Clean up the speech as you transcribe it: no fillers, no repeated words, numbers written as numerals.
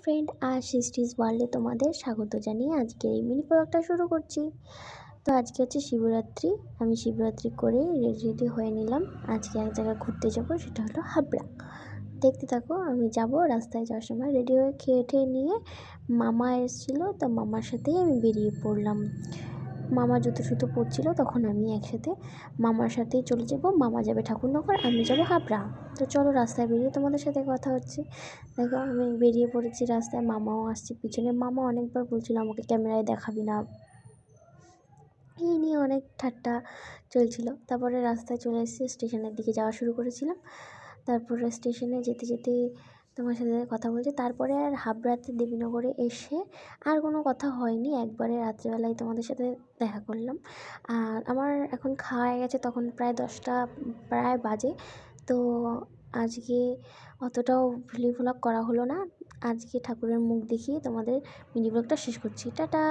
Friend, আর সৃষ্টিস ওয়ার্ল্ডে তোমাদের স্বাগত জানিয়ে আজকের এই মিনি ব্লগটা শুরু করছি। তো আজকে হচ্ছে শিবরাত্রি। আমি শিবরাত্রি করে রেডি হয়ে নিলাম। আজকে এক জায়গায় ঘুরতে যাব, সেটা হলো হাবড়া। দেখতে থাকো, আমি যাব। রাস্তায় যাওয়ার সময় রেডি হয়ে খেয়ে ঠেয়ে নিয়ে মামা এসেছিলো, তো মামার সাথেই আমি বেরিয়ে পড়লাম। মামা জুতো সুতো পরছিল, তখন আমি একসাথে মামার সাথেই চলে যাব। মামা যাবে ঠাকুরনগর, আমি যাব হাবড়া। তো চলো, রাস্তায় বেরিয়ে তোমাদের সাথে কথা হচ্ছে। দেখো, আমি বেরিয়ে পড়েছি রাস্তায়, মামাও আসছে পিছনে। মামা অনেকবার বলছিল আমাকে ক্যামেরায় দেখাবি না, এই নিয়ে অনেক ঠাট্টা চলছিল। তারপরে রাস্তায় চলে এসেছি, স্টেশনের দিকে যাওয়া শুরু করেছিলাম। তারপরে স্টেশনে যেতে যেতে তোমার সাথে কথা বলছি। তারপরে আর হাবড়াতে দেবীনগরে এসে আর কোনো কথা হয়নি, একবারে রাত্রেবেলায় তোমাদের সাথে দেখা করলাম। আর আমার এখন খাওয়া হয়ে গেছে, তখন প্রায় 10টা প্রায় বাজে। তো আজকে অতটাও ভ্লগ করা হলো না। আজকে ঠাকুরের মুখ দেখিয়ে তোমাদের মিনি ব্লগটা শেষ করছি। টাটা।